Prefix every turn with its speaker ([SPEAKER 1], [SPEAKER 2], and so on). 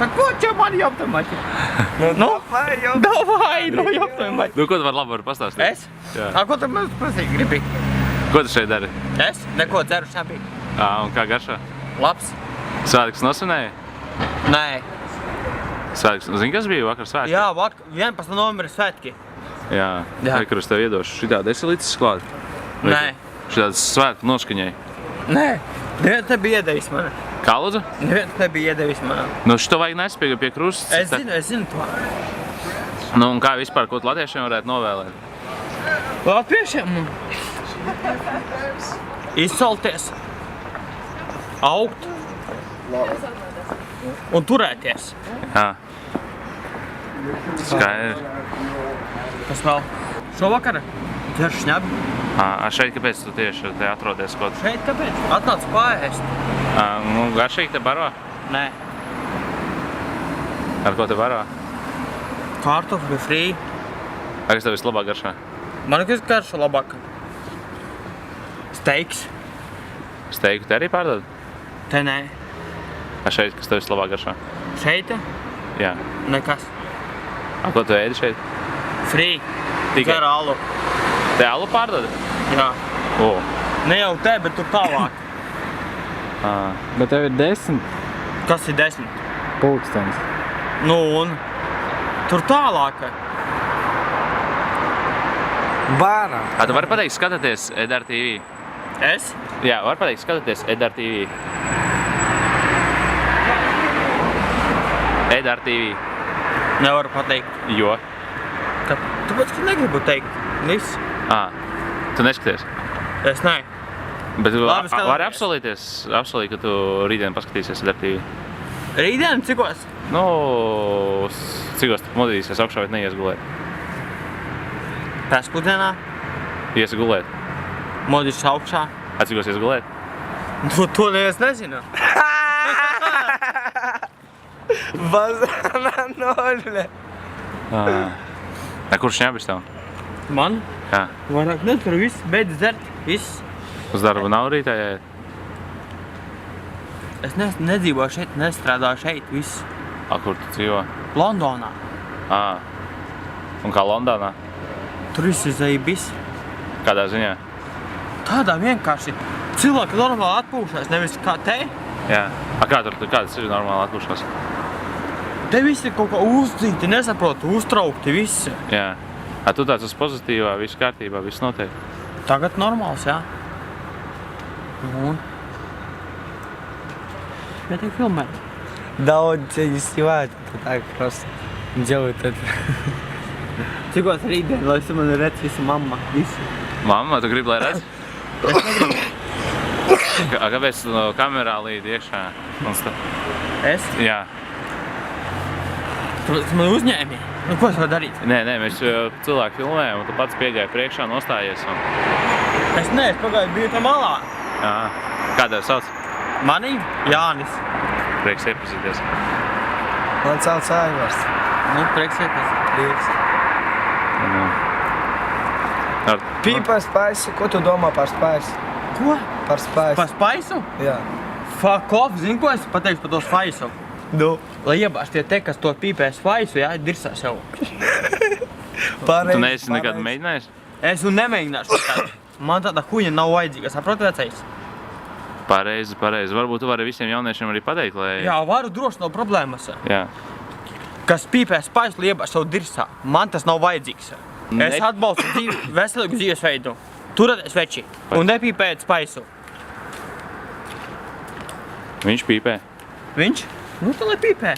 [SPEAKER 1] Так вот, что man ёpta mать. Davai, nu ёpta mать.
[SPEAKER 2] Nu, ko tu vari pastāstīt?
[SPEAKER 1] Es?
[SPEAKER 2] Jā.
[SPEAKER 1] Ko tu man prasīt gribi?
[SPEAKER 2] Ko tu šeit dari?
[SPEAKER 1] Es? Neko dzeru šampī.
[SPEAKER 2] Un kā garšā?
[SPEAKER 1] Labs?
[SPEAKER 2] Svētkus nosvinēji?
[SPEAKER 1] Nē.
[SPEAKER 2] Svētkus, zini, kas bija vakar svētki?
[SPEAKER 1] Jā, 11. novembra svētki.
[SPEAKER 2] Jā. Vai, kur es tev iedošu šitādu esi līdz klāt?
[SPEAKER 1] Nē.
[SPEAKER 2] Šitādu svētku noskaņai.
[SPEAKER 1] Nē. Neviens nebija iedevis man.
[SPEAKER 2] Kā lūdzu?
[SPEAKER 1] Neviens nebija iedevis man.
[SPEAKER 2] Nu, šito vajag nespēju pie krustas.
[SPEAKER 1] Es zinu to.
[SPEAKER 2] Nu, un kā vispār, ko tu latviešiem varētu novēlēt?
[SPEAKER 1] Latviešiem izcelties, augt un turēties.
[SPEAKER 2] Jā. Skaidri.
[SPEAKER 1] Kas vēl? Šovakar dzer šņabi.
[SPEAKER 2] Šeit kāpēc tu tieši te atrodies kaut?
[SPEAKER 1] Šeit kāpēc? Atnāc paēst.
[SPEAKER 2] Nu, garšīgi te baro?
[SPEAKER 1] Nē.
[SPEAKER 2] Ar ko te baro?
[SPEAKER 1] Kartofļu frī.
[SPEAKER 2] Kas tev vislabāk garšā?
[SPEAKER 1] Man kas garša labāk? Steiks.
[SPEAKER 2] Steiku te arī pārdod?
[SPEAKER 1] Te nē.
[SPEAKER 2] Šeit, kas tev vislabāk garšā?
[SPEAKER 1] Šeit?
[SPEAKER 2] Jā.
[SPEAKER 1] Nekas.
[SPEAKER 2] Ko tu ēdi šeit?
[SPEAKER 1] Frī.
[SPEAKER 2] Tikai?
[SPEAKER 1] Dzer alu.
[SPEAKER 2] Te alu pārdod?
[SPEAKER 1] Jā. Ne jau te, bet tur tālāk.
[SPEAKER 3] Bet tev ir 10
[SPEAKER 1] Kas ir 10?
[SPEAKER 3] pulkstenis.
[SPEAKER 1] Nu un? Tur tālāk.
[SPEAKER 3] Bārā.
[SPEAKER 2] Tu vari pateikt, skatāties EDR TV?
[SPEAKER 1] Es?
[SPEAKER 2] Jā, var pateikt, skatāties EDR TV. EDR TV.
[SPEAKER 1] Nevaru pateikt.
[SPEAKER 2] Jo?
[SPEAKER 1] Tāpēc, ka negribu teikt. Viss.
[SPEAKER 2] Tu neskaties?
[SPEAKER 1] Es nē.
[SPEAKER 2] Bet
[SPEAKER 1] Labi, skatāmies.
[SPEAKER 2] vari apsolīt, ka tu rītdien paskatīsies EDR TV?
[SPEAKER 1] Rītdien cikos?
[SPEAKER 2] Nu, cikos tu modīsies augšā, bet neies gulēt?
[SPEAKER 1] Pēcpusdienā.
[SPEAKER 2] Iesi gulēt?
[SPEAKER 1] Modīšos augšā.
[SPEAKER 2] Cikos ies gulēt?
[SPEAKER 1] Nu, to neviens nezina.
[SPEAKER 3] Bazana noļe.
[SPEAKER 2] Kurš šņabis tev?
[SPEAKER 1] Man?
[SPEAKER 2] Jā.
[SPEAKER 1] Vairāk netur viss, beidz dzert, viss.
[SPEAKER 2] Uz darbu nav rītā jāiet?
[SPEAKER 1] Es nedzīvoju šeit, nestrādāju šeit, viss.
[SPEAKER 2] Kur tu dzīvo?
[SPEAKER 1] Londonā.
[SPEAKER 2] Un kā Londonā?
[SPEAKER 1] Tur viss ir zaibis.
[SPEAKER 2] Kādā ziņā?
[SPEAKER 1] Tādā vienkārši. Cilvēki normāli atpūšās, nevis kā te.
[SPEAKER 2] Jā. Kādas ir normāli atpūšās?
[SPEAKER 1] Te viss ir kaut kā uzdzīti, nesaprotu, uztraukti, viss.
[SPEAKER 2] Jā. Tu tāds uz pozitīvā, viss kārtībā, viss notiek?
[SPEAKER 1] Tagad normāls, jā. Un? Bet tiek filmēt.
[SPEAKER 3] Daudz ceļus sivāt, так просто делают это.
[SPEAKER 1] Cikos rītdien, lai es mani redz visu mamma, visu.
[SPEAKER 2] Mamma, tu gribi, lai redz? Kāpēc tu no kamerā līdi iekšā?
[SPEAKER 1] Es?
[SPEAKER 2] Jā.
[SPEAKER 1] Tu man uzņēmi. Nu, ko es varu darīt?
[SPEAKER 2] Nē, mēs cilvēku filmējam, un tu pats piegāji priekšā, nostājies.
[SPEAKER 1] Es pagāju, biju tam malā.
[SPEAKER 2] Jā. Kā tev sauc?
[SPEAKER 1] Mani? Jānis.
[SPEAKER 2] Prieks iepazīties.
[SPEAKER 3] Man sauc Aivars.
[SPEAKER 1] Nu, prieks iepazīties.
[SPEAKER 3] Pīpa spaisu, ko tu domā par spaisu?
[SPEAKER 1] Ko?
[SPEAKER 3] Par spaisu.
[SPEAKER 1] Par spaisu?
[SPEAKER 3] Jā.
[SPEAKER 1] Fuck off, zini, ko es pateikšu par to spaisu?
[SPEAKER 3] Nu.
[SPEAKER 1] Lai iebāž tie, kas to pīpē spaisu, jā, dirsās jau.
[SPEAKER 2] Tu neesi nekad mēģinājis?
[SPEAKER 1] Es nemēģināšu tādu. Man tāda huņa nav vajadzīga, saproti vecais?
[SPEAKER 2] Pareizi. Varbūt tu vari visiem jauniešiem arī pateikt, lai...
[SPEAKER 1] Jā, varu droši nav problēmas.
[SPEAKER 2] Jā.
[SPEAKER 1] Kas pīpē spaisu, lai iebāž savu dirsā. Man tas nav vajadzīgs. Es atbalstu veselīgu dzīvesveidu. Turieties veči un nepīpējiet spaisu.
[SPEAKER 2] Viņš pīpē.
[SPEAKER 1] Viņš? Nu, tā lai pīpē.